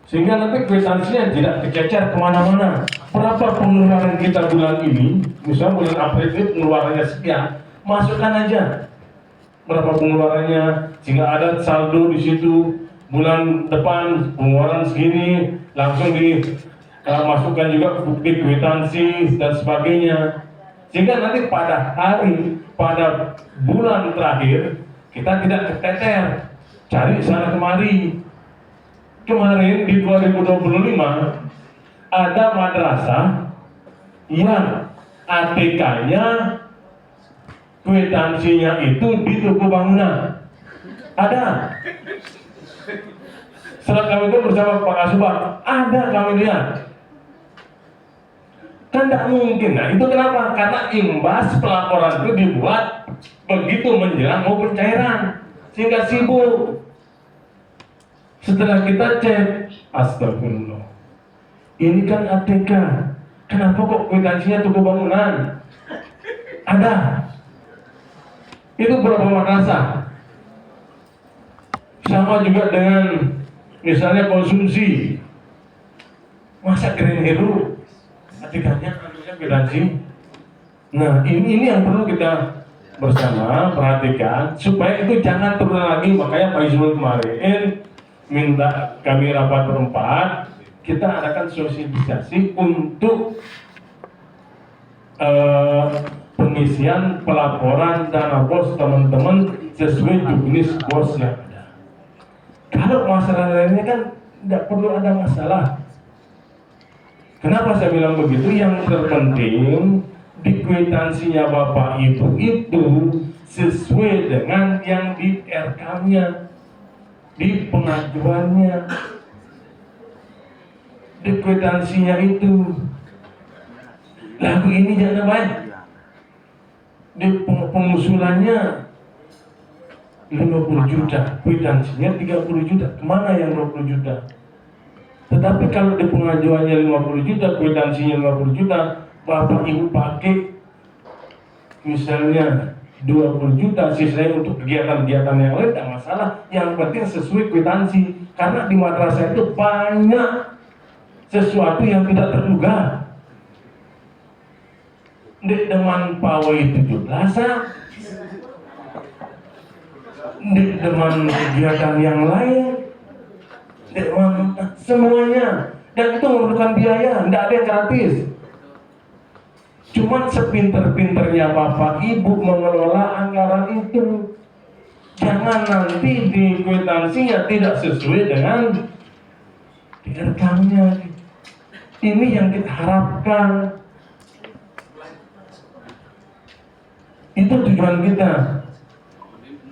Sehingga nanti kwitansinya tidak tercecer kemana-mana. Berapa pengeluaran kita bulan ini, misalnya bulan April itu pengeluarannya sekian, masukkan aja berapa pengeluarannya. Jika ada saldo di situ, bulan depan pengeluaran segini, langsung dimasukkan juga bukti kwitansi dan sebagainya. Sehingga nanti pada bulan terakhir kita tidak keteter cari sana kemari. Kemarin di 2025 ada madrasah yang ATK-nya kwitansinya itu di toko bangunan. Ada. Setelah kami itu bersama Pak Kasubag, ada kami lihat. Kan tidak mungkin. Nah itu kenapa? Karena imbas pelaporan itu dibuat begitu menjelang mau pencairan, sehingga sibuk. Setelah kita cek, astagfirullah, ini kan ATK, kenapa kok kwitansinya toko bangunan? Ada. Itu berapa madrasah? Sama juga dengan misalnya konsumsi. Masa Green Hero ATK-nya kwitansi? Nah ini yang perlu kita bersama perhatikan supaya itu jangan terulang lagi. Makanya Pak Yusuf kemarin minta kami rapat berempat, kita adakan sosialisasi untuk pengisian pelaporan dana bos teman-teman sesuai juknis bos yang ada. Kalau masalah lainnya kan tidak perlu ada masalah. Kenapa saya bilang begitu? Yang terpenting di kwitansinya Bapak Ibu itu sesuai dengan yang di RK-nya, di pengajuannya, di kwitansinya itu. Lagu ini jangan baik. Di pengusulannya 50 juta, kwitansinya 30 juta. Kemana yang 20 juta? Tetapi kalau di pengajuannya 50 juta, kwitansinya 50 juta, Bapak Ibu pakai misalnya 20 juta, sisanya untuk kegiatan-kegiatan yang lain, tidak masalah. Yang penting sesuai kwitansi. Karena di madrasah itu banyak sesuatu yang tidak terduga. Di deman pawai 17, di deman kegiatan yang lain, di deman semuanya. Dan itu memerlukan biaya, tidak ada yang gratis. Cuman sepinter-pinternya Bapak Ibu mengelola anggaran itu. Jangan nanti di kwitansinya tidak sesuai dengan rekamnya. Ini yang kita harapkan. Itu tujuan kita.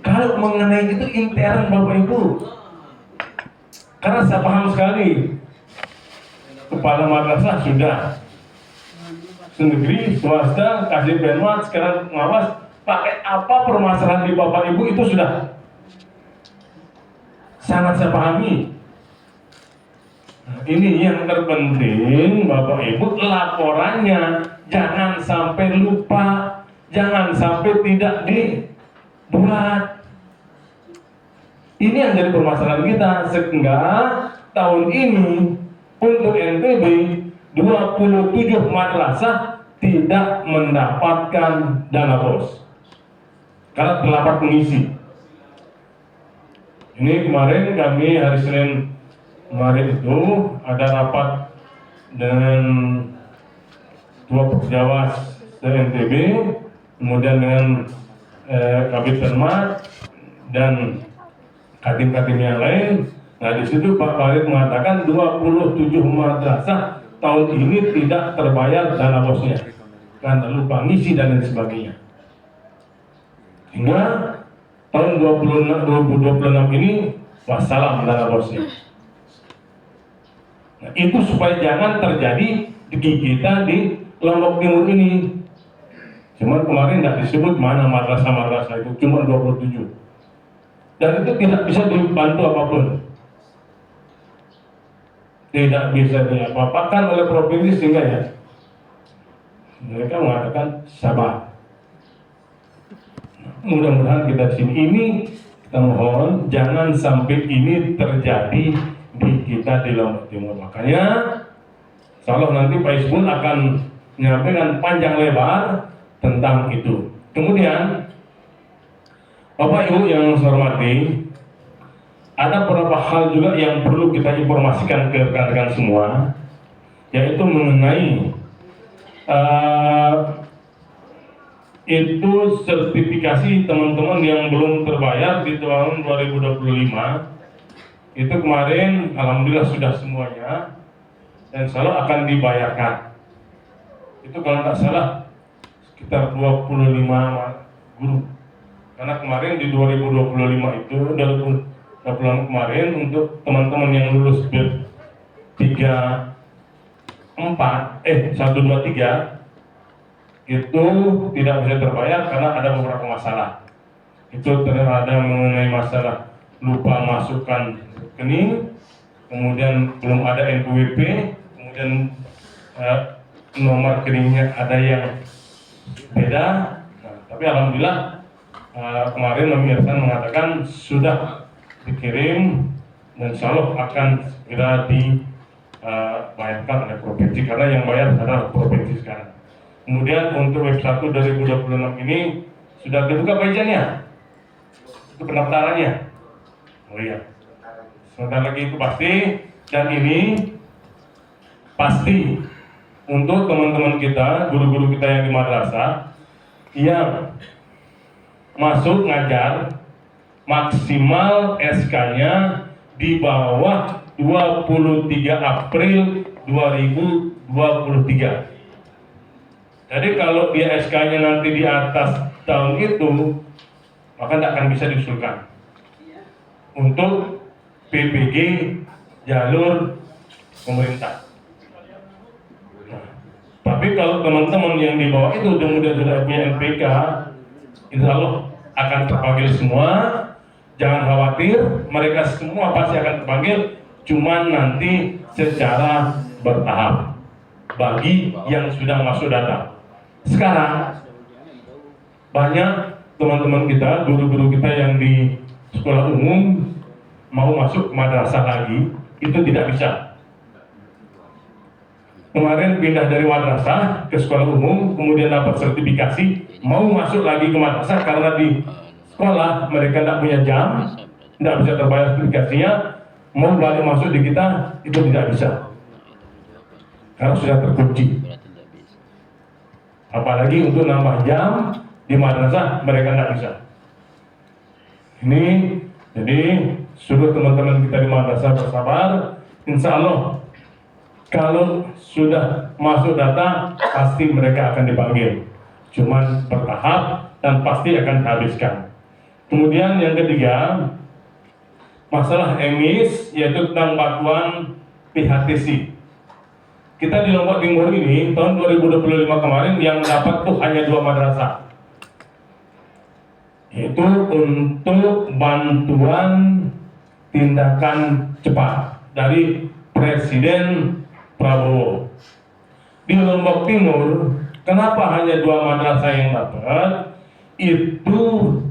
Kalau mengenai itu intern Bapak Ibu, karena saya paham sekali, kepala madrasah sudah, negeri, swasta, kasih penmat, sekarang ngawas, pakai apa permasalahan di Bapak Ibu itu sudah sangat saya pahami. Nah, ini yang terpenting Bapak Ibu, laporannya jangan sampai lupa, jangan sampai tidak dibuat. Ini yang jadi permasalahan kita, sehingga tahun ini untuk NTB 27 madrasah tidak mendapatkan dana bos karena terlambat mengisi. Ini kemarin kami hari Senin kemarin itu ada rapat dengan Ketua Perjawas NTB, kemudian dengan Kabid Penmat dan kadim-kadim yang lain. Nah di situ Pak Farid mengatakan 27 madrasah tahun ini tidak terbayar dana bosnya karena lupa ngisi dan lain sebagainya. Hingga tahun 2026 ini wassalam dana bosnya. Nah, itu supaya jangan terjadi di kita di Lombok Timur ini. Cuma kemarin tidak disebut mana madrasah-madrasah itu, cuma 27. Dan itu tidak bisa dibantu apapun. Tidak bisa diapa-apakan oleh provinsi, sehingga ya mereka mengatakan sabar. Mudah-mudahan kita di sini ini kita mohon jangan sampai ini terjadi di kita di Lombok Timur. Makanya insya Allah nanti Pak Isbul akan menyampaikan panjang lebar tentang itu. Kemudian Bapak Ibu yang saya hormati, ada beberapa hal juga yang perlu kita informasikan ke rekan-rekan semua, yaitu mengenai itu sertifikasi teman-teman yang belum terbayar di tahun 2025. Itu kemarin alhamdulillah sudah semuanya dan insya akan dibayarkan. Itu kalau tidak salah sekitar 25 guru. Karena kemarin di 2025 itu 2026 kemarin untuk teman-teman yang lulus BEP 1, 2, 3 itu tidak bisa terbayar karena ada beberapa masalah. Itu ternyata ada mengenai masalah lupa masukkan rekening, kemudian belum ada NPWP, kemudian nomor rekeningnya ada yang beda. Nah, tapi alhamdulillah kemarin Nabi Irfan mengatakan sudah dikirim dan insya Allah akan segera dibayarkan oleh provinsi karena yang bayar adalah provinsi sekarang. Kemudian untuk web 1 2026 ini sudah dibuka pajaknya, itu pendaftarannya. Oh iya, sebentar lagi itu pasti, dan ini pasti untuk teman-teman kita, guru-guru kita yang di madrasah yang masuk ngajar maksimal SK-nya di bawah 23 April 2023. Jadi kalau dia SK-nya nanti di atas tahun itu, maka tidak akan bisa diusulkan untuk PPG jalur pemerintah. Nah, tapi kalau teman-teman yang di bawah itu kemudian sudah punya NPK, insya Allah akan terpanggil semua. Jangan khawatir, mereka semua pasti akan terpanggil, cuman nanti secara bertahap bagi yang sudah masuk data. Sekarang banyak teman-teman kita, guru-guru kita yang di sekolah umum mau masuk ke madrasah lagi, itu tidak bisa. Kemarin pindah dari madrasah ke sekolah umum, kemudian dapat sertifikasi, mau masuk lagi ke madrasah karena di sekolah mereka tidak punya jam, tidak bisa terbayar sertifikasinya, mau balik masuk di kita, itu tidak bisa. Karena sudah terkunci. Apalagi untuk nambah jam di madrasah mereka tidak bisa. Ini jadi suruh teman-teman kita di madrasah bersabar. Insya Allah kalau sudah masuk data pasti mereka akan dipanggil. Cuman bertahap dan pasti akan dihabiskan. Kemudian yang ketiga, masalah emis yaitu tentang bantuan PHTC. Kita di Lombok Timur ini tahun 2025 kemarin yang dapat tuh hanya 2 madrasah. Itu untuk bantuan tindakan cepat dari Presiden Prabowo. Di Lombok Timur, kenapa hanya 2 madrasah yang dapat? Itu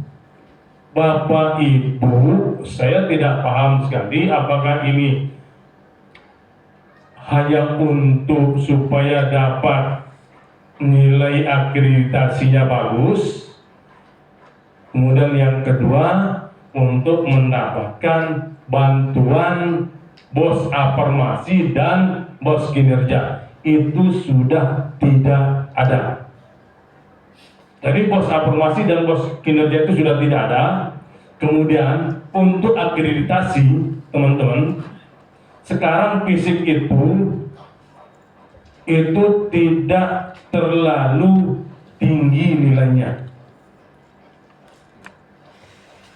Bapak Ibu, saya tidak paham sekali apakah ini hanya untuk supaya dapat nilai akreditasinya bagus. Kemudian yang kedua, untuk mendapatkan bantuan bos afirmasi dan bos kinerja. Itu sudah tidak ada. Jadi bos afirmasi dan bos kinerja itu sudah tidak ada. Kemudian untuk akreditasi, teman-teman, sekarang fisik itu tidak terlalu tinggi nilainya.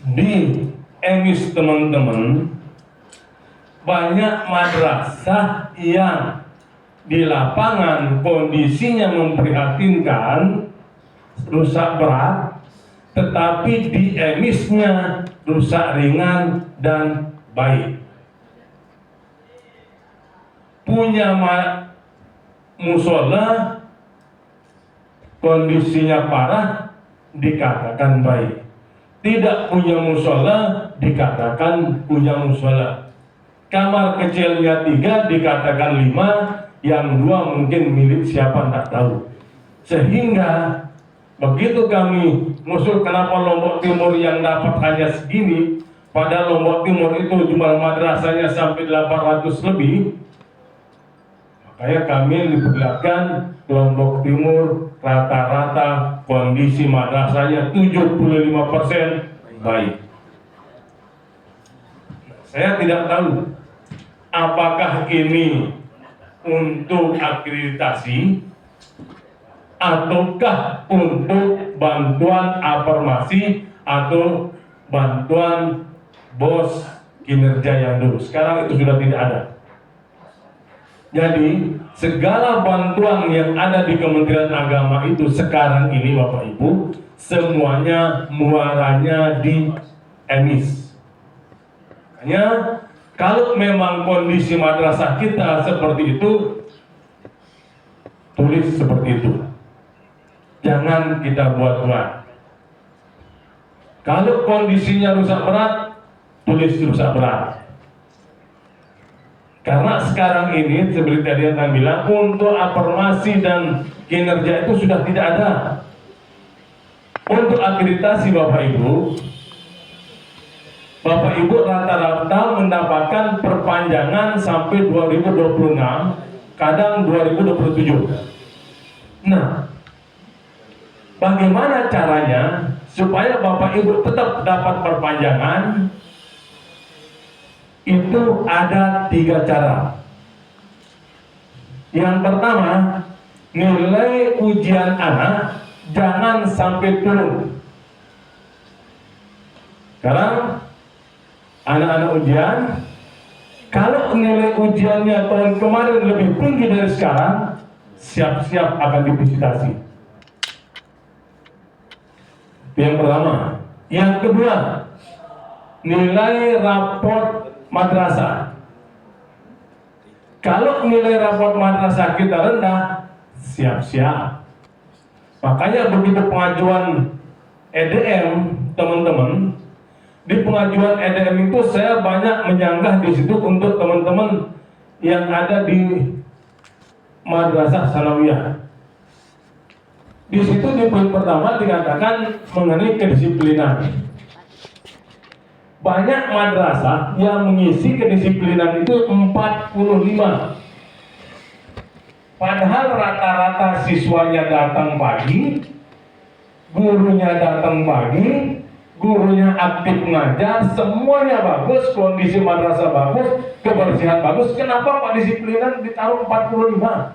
Di emis teman-teman, banyak madrasah yang di lapangan kondisinya memprihatinkan, rusak berat, tetapi di emisnya rusak ringan dan baik. Punya musola kondisinya parah dikatakan baik, tidak punya musola dikatakan punya musola. Kamar kecilnya 3 dikatakan 5, yang 2 mungkin milik siapa tidak tahu. Sehingga begitu kami musul kenapa Lombok Timur yang dapat hanya segini, pada Lombok Timur itu jumlah madrasahnya sampai 800 lebih, makanya kami diperlihatkan Lombok Timur rata-rata kondisi madrasahnya 75% baik. Saya tidak tahu apakah ini untuk akreditasi ataukah untuk bantuan afirmasi atau bantuan bos kinerja yang dulu. Sekarang itu sudah tidak ada. Jadi segala bantuan yang ada di Kementerian Agama itu sekarang ini Bapak Ibu semuanya muaranya di emis. Makanya kalau memang kondisi madrasah kita seperti itu, tulis seperti itu. Jangan kita buat-buat. Kalau kondisinya rusak berat, tulis rusak berat. Karena sekarang ini seperti tadi yang bilang, untuk afirmasi dan kinerja itu sudah tidak ada. Untuk akreditasi Bapak Ibu rata-rata mendapatkan perpanjangan sampai 2026, kadang 2027. Nah, bagaimana caranya supaya Bapak Ibu tetap dapat perpanjangan? Itu ada 3 cara. Yang pertama, nilai ujian anak jangan sampai turun. Sekarang anak-anak ujian, kalau nilai ujiannya tahun kemarin lebih tinggi dari sekarang, siap-siap akan divisitasi. Yang pertama. Yang kedua, nilai raport madrasah. Kalau nilai raport madrasah kita rendah, siap-siap. Makanya begitu pengajuan EDM, teman-teman, di pengajuan EDM itu saya banyak menyanggah di situ untuk teman-teman yang ada di madrasah sanawiyah. Di situ di poin pertama dikatakan mengenai kedisiplinan. Banyak madrasah yang mengisi kedisiplinan itu 45. Padahal rata-rata siswanya datang pagi, gurunya datang pagi, gurunya aktif ngajar, semuanya bagus, kondisi madrasah bagus, kebersihan bagus. Kenapa Pak disiplinan ditaruh 45?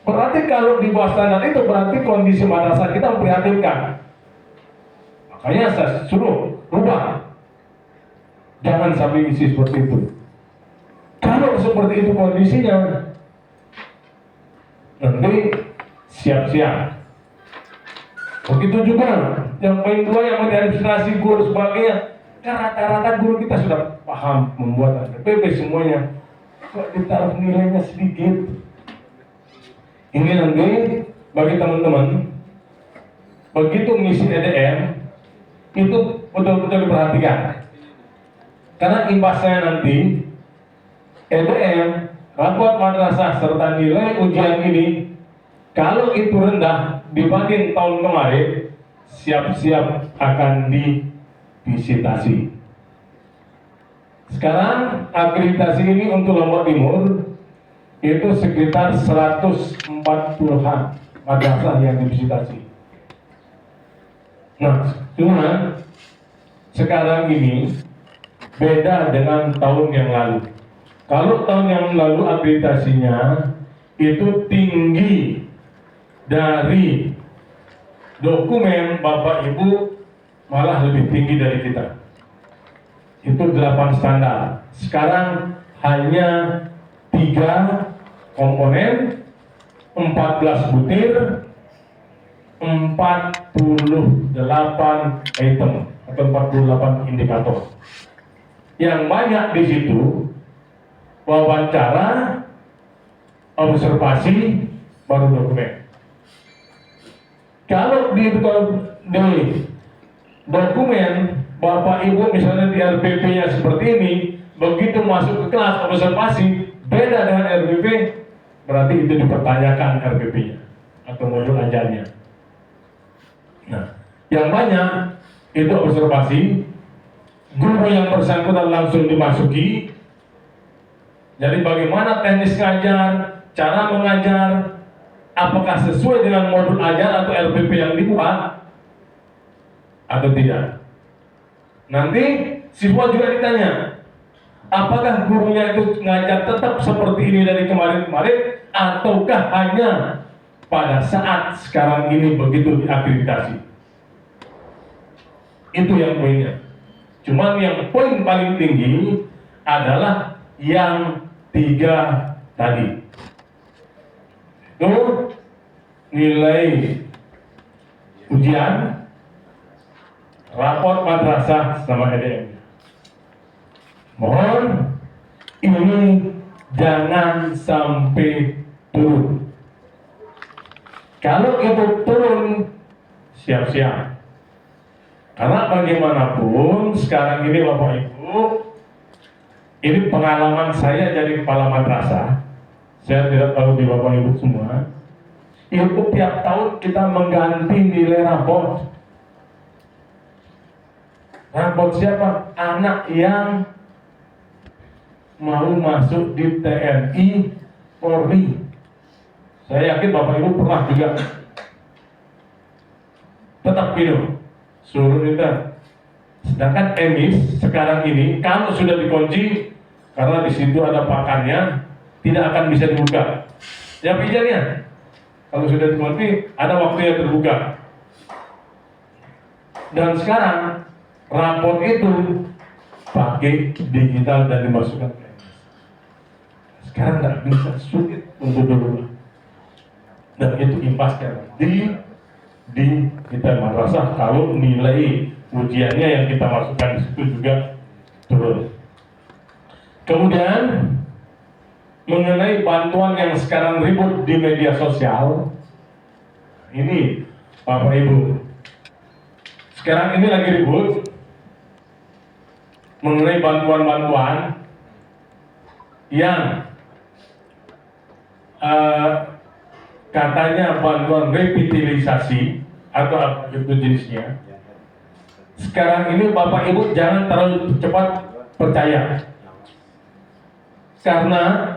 Berarti kalau di bawah standar itu berarti kondisi madrasah kita memprihatinkan. Makanya saya suruh rubah. Jangan sampai isi seperti itu. Kalau seperti itu kondisinya, nanti siap-siap. Begitu juga yang poin 2 yang administrasi guru sebagainya. Rata-rata guru kita sudah paham membuat ADPP semuanya. Kok ditaruh nilainya sedikit? Ini nanti bagi teman-teman, begitu mengisi EDM itu betul-betul diperhatikan. Karena imbasnya nanti EDM, raport madrasah serta nilai ujian ini, kalau itu rendah dibanding tahun kemarin, siap-siap akan divisitasi. Sekarang akreditasi ini untuk Lombok Timur itu sekitar 140-an madrasah yang divisitasi. Nah, cuma sekarang ini beda dengan tahun yang lalu. Kalau tahun yang lalu akreditasinya itu tinggi dari dokumen Bapak Ibu, malah lebih tinggi dari kita. Itu 8 standar. Sekarang hanya 3 komponen, 14 butir, 48 item atau 48 indikator. Yang banyak di situ wawancara, observasi, baru dokumen. Kalau di dokumen Bapak Ibu misalnya di RPP-nya seperti ini, begitu masuk ke kelas observasi beda dengan RPP, berarti itu dipertanyakan RPP-nya atau modul ajarnya. Nah, yang banyak itu observasi, guru yang bersangkutan langsung dimasuki. Jadi bagaimana teknis ngajar, cara mengajar, apakah sesuai dengan modul ajar atau RPP yang dibuat atau tidak. Nanti siswa juga ditanya, apakah gurunya itu ngajar tetap seperti ini dari kemarin-kemarin, ataukah hanya pada saat sekarang ini begitu diakreditasi. Itu yang poinnya. Cuman yang poin paling tinggi adalah yang 3 tadi. Itu nilai ujian, raport madrasah sama EDM. Mohon ini jangan sampai turun. Kalau itu turun, siap-siap. Karena bagaimanapun sekarang ini Bapak Ibu, ini pengalaman saya jadi kepala madrasah. Saya tidak tahu di Bapak Ibu semua. Itu tiap tahun kita mengganti nilai raport. Raport siapa? Anak yang mau masuk di TNI Polri. Saya yakin Bapak Ibu pernah juga. Tetap minum suruh kita. Sedangkan emis sekarang ini kalau sudah dikunci karena di situ ada pakarnya, tidak akan bisa dibuka. Ya pijarnya. Kalau sudah dikunci ada waktu yang terbuka. Dan sekarang raport itu pakai digital dan dimasukkan ke emis. Sekarang nggak bisa, sulit untuk berubah. Dan itu impasnya di kita madrasah kalau nilai ujiannya yang kita masukkan di situ juga turun. Kemudian mengenai bantuan yang sekarang ribut di media sosial, ini Bapak Ibu, sekarang ini lagi ribut mengenai bantuan-bantuan yang katanya bantuan revitalisasi atau apa itu jenisnya. Sekarang ini Bapak Ibu jangan terlalu cepat percaya, karena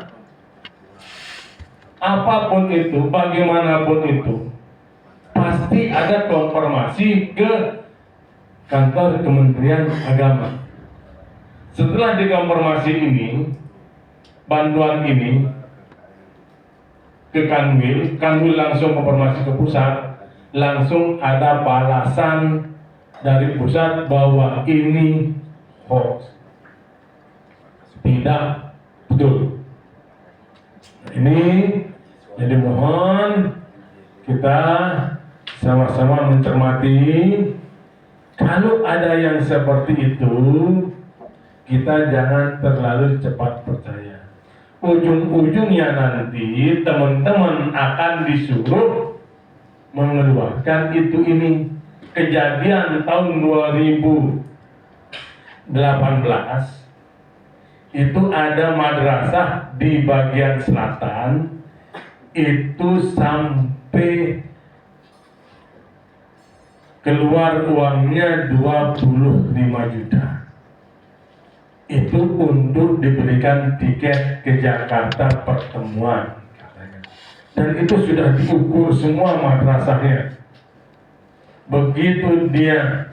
apapun itu, bagaimanapun itu, pasti ada konfirmasi ke kantor Kementerian Agama. Setelah dikonfirmasi ini, bantuan ini ke Kanwil langsung konfirmasi ke pusat, langsung ada balasan dari pusat bahwa ini hoax, tidak betul. Ini jadi mohon kita sama-sama mencermati. Kalau ada yang seperti itu, kita jangan terlalu cepat percaya. Ujung-ujungnya nanti teman-teman akan disuruh mengeluarkan ini. Kejadian tahun 2018 itu ada madrasah di bagian selatan itu sampai keluar uangnya 25 juta. Itu untuk diberikan tiket ke Jakarta pertemuan katanya. Dan itu sudah diukur semua madrasahnya. Begitu dia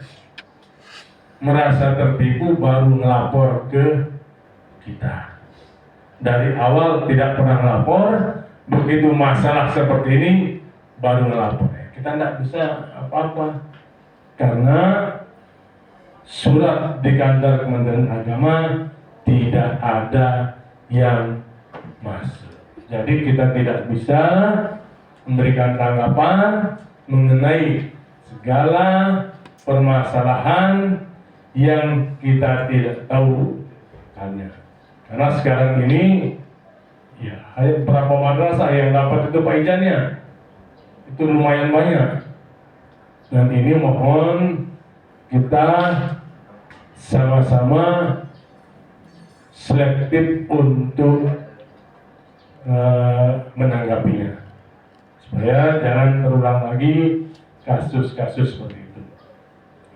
merasa tertipu baru melapor ke kita. Dari awal tidak pernah lapor, begitu masalah seperti ini baru melapor. Kita tidak bisa apa-apa karena surat di kantor Kementerian Agama tidak ada yang masuk. Jadi kita tidak bisa memberikan tanggapan mengenai segala permasalahan yang kita tidak tahu hanya. Karena sekarang ini ya hanya berapa madrasah yang dapat itu paijannya itu lumayan banyak. Dan ini mohon kita sama-sama selektif untuk menanggapinya, supaya jangan terulang lagi kasus-kasus seperti itu.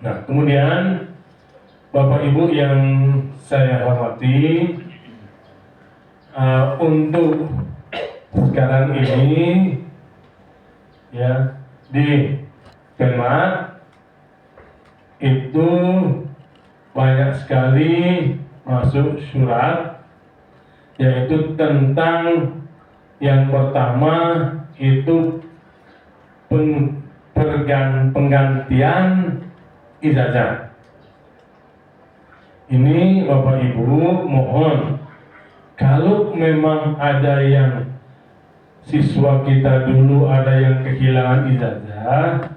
Nah, kemudian Bapak Ibu yang saya hormati, untuk sekarang ini ya di Penmat itu banyak sekali masuk surat, yaitu tentang yang pertama itu penggantian ijazah. Ini Bapak Ibu mohon, kalau memang ada yang siswa kita dulu ada yang kehilangan ijazah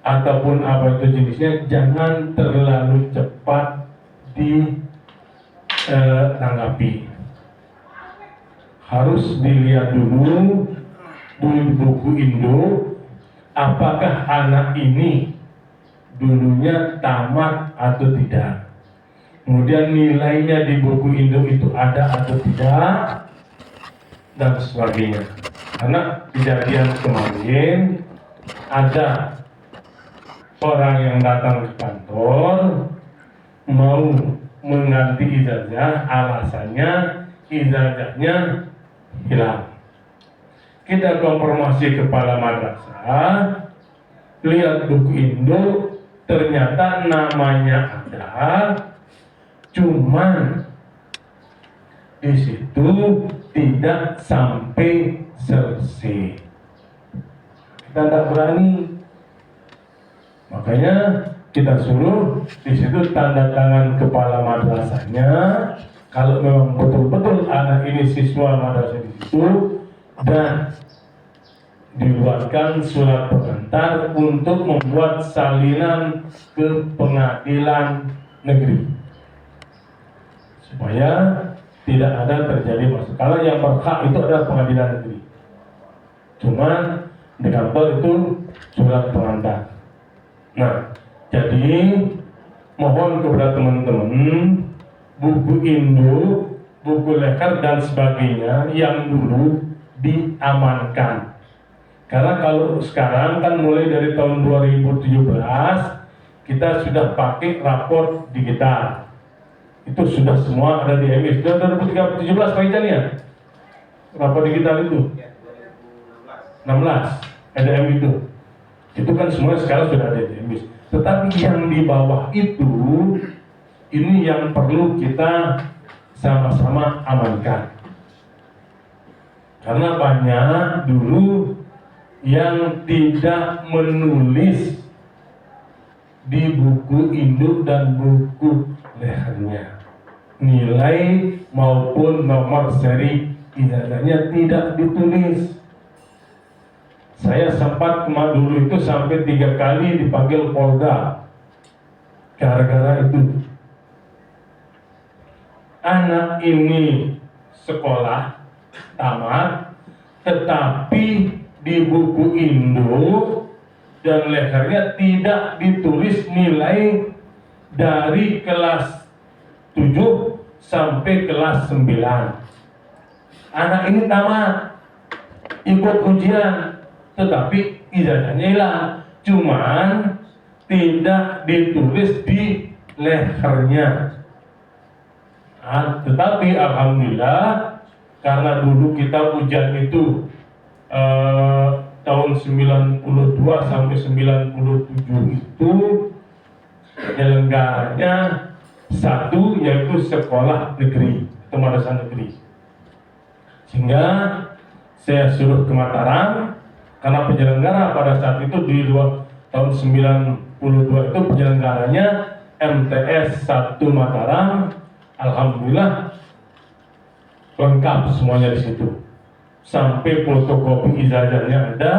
ataupun apa itu jenisnya, jangan terlalu cepat ditanggapi. Harus dilihat dulu di buku induk, apakah anak ini dulunya tamat atau tidak. Kemudian nilainya di buku induk itu ada atau tidak, dan sebagainya. Karena kejadian kemarin ada orang yang datang ke kantor mau mengganti ijazah, alasannya ijazahnya hilang. Kita konfirmasi kepala madrasah, lihat buku induk, ternyata namanya ada, cuman di situ tidak sampai selesai. Kita tidak berani, makanya kita suruh di situ tanda tangan kepala madrasahnya. Kalau memang betul-betul anak ini siswa madrasah di situ, dan dibuatkan surat pengantar untuk membuat salinan ke pengadilan negeri, supaya tidak ada terjadi masalah. Kalau yang berhak itu adalah pengadilan negeri, cuman di kantor itu surat pengantar. Nah, jadi mohon kepada teman-teman, buku induk, buku lekar dan sebagainya yang dulu diamankan. Karena kalau sekarang kan mulai dari tahun 2017 kita sudah pakai raport digital. Itu sudah semua ada di MIS. Sudah 2017 Pak Ijan ya? Raport digital itu? 16 ada MIS itu. Itu kan semua sekarang sudah ada di MIS. Tetapi yang di bawah itu, ini yang perlu kita sama-sama amankan. Karena banyak dulu yang tidak menulis di buku induk dan buku lehernya nilai maupun nomor seri ijazahnya tidak ditulis. Saya sempat dulu itu sampai 3 kali dipanggil Polda gara-gara itu. Anak ini sekolah tamat, tetapi di buku induk dan lehernya tidak ditulis nilai dari kelas 7 sampai kelas 9. Anak ini tamat, ikut ujian, tetapi ijazahnya hilang, cuman tidak ditulis di lehernya. Tetapi alhamdulillah, karena dulu kita ujian itu tahun 92 sampai 97 itu penyelenggaranya satu, yaitu sekolah negeri atau madrasah negeri. Sehingga saya suruh ke Mataram, karena penyelenggara pada saat itu di tahun 92 itu penyelenggaranya MTS 1 Mataram. Alhamdulillah lengkap semuanya di situ, sampai fotokopi ijazahnya ada.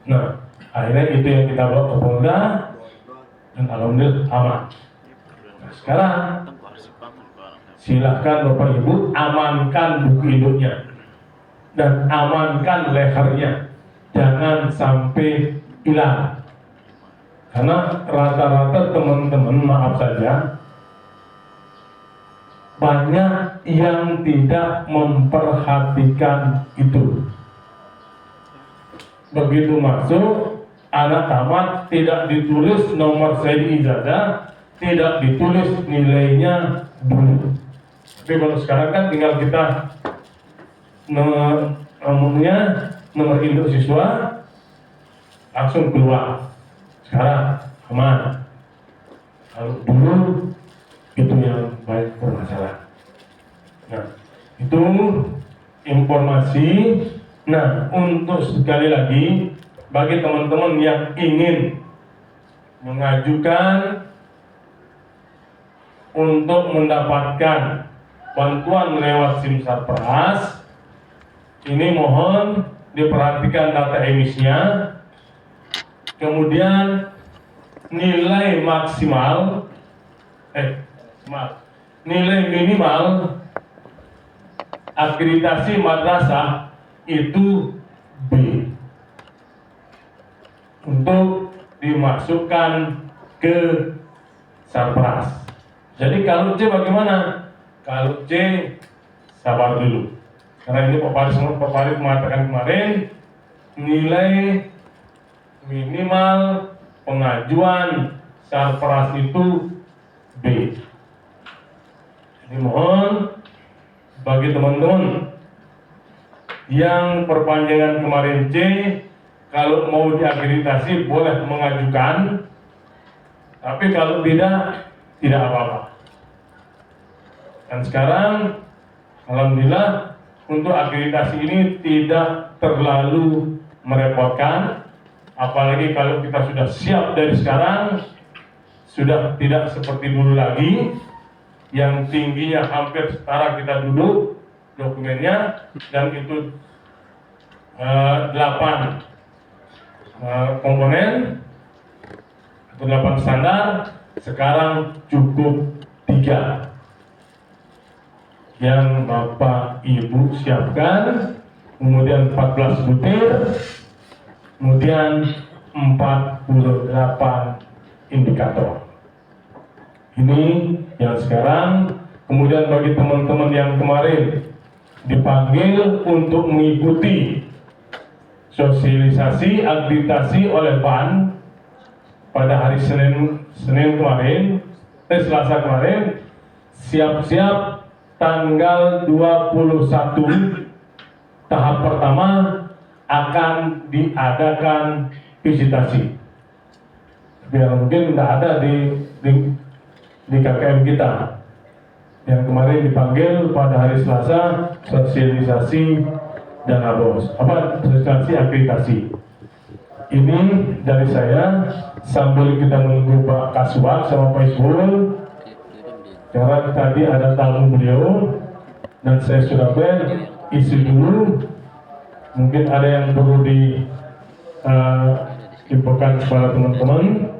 Nah, akhirnya itu yang kita bawa ke Polda dan alhamdulillah aman. Nah, sekarang silahkan Bapak Ibu amankan buku induknya dan amankan lehernya, jangan sampai hilang. Karena rata-rata teman-teman, maaf saja, banyak yang tidak memperhatikan itu. Begitu masuk, anak tamat tidak ditulis nomor seri ijazah, tidak ditulis nilainya dulu. Tapi kalau sekarang kan tinggal kita nomor induk siswa langsung keluar. Sekarang aman. Kalau dulu itu yang baik bermasalah. Nah, itu informasi. Nah, untuk sekali lagi bagi teman-teman yang ingin mengajukan untuk mendapatkan bantuan lewat SIM Sarpras, ini mohon diperhatikan data emisinya, kemudian nilai maksimal, nilai minimal akreditasi madrasah itu B untuk dimasukkan ke Sarpras. Jadi kalau C bagaimana? Kalau C sabar dulu. Karena ini Pak Farid mengatakan kemarin nilai minimal pengajuan Sarpras itu B. Jadi mohon bagi teman-teman yang perpanjangan kemarin C, kalau mau diakreditasi boleh mengajukan, tapi kalau tidak apa-apa. Dan sekarang alhamdulillah untuk akreditasi ini tidak terlalu merepotkan, apalagi kalau kita sudah siap dari sekarang, sudah tidak seperti dulu lagi yang tingginya hampir setara kita duduk dokumennya, dan itu 8 komponen atau 8 standar, sekarang cukup 3 yang Bapak Ibu siapkan, kemudian 14 butir, kemudian 48 indikator. Ini yang sekarang. Kemudian bagi teman-teman yang kemarin dipanggil untuk mengikuti sosialisasi akreditasi oleh BAN pada hari Selasa kemarin, siap-siap tanggal 21 tahap pertama akan diadakan visitasi. Biar mungkin tidak ada di KKM kita yang kemarin dipanggil pada hari Selasa, sosialisasi dan sosialisasi akreditasi. Ini dari saya, sambil kita menunggu Pak Kaswat sama Pak Isbul, karena tadi ada tamu beliau dan saya sudah isi dulu. Mungkin ada yang perlu diinfokan kepada teman-teman,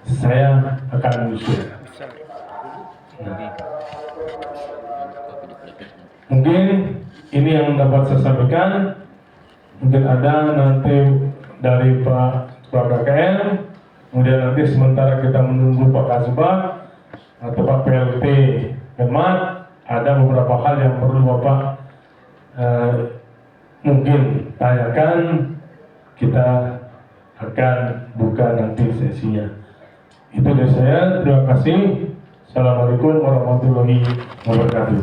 saya akan menyusul. Mungkin ini yang dapat saya sampaikan. Mungkin ada nanti dari Pak KKM, kemudian nanti sementara kita menunggu Pak Kasubag atau Pak PLT Kemat, ada beberapa hal yang perlu Bapak mungkin tanyakan, kita akan buka nanti sesinya. Itu dari saya, terima kasih. Assalamualaikum warahmatullahi wabarakatuh.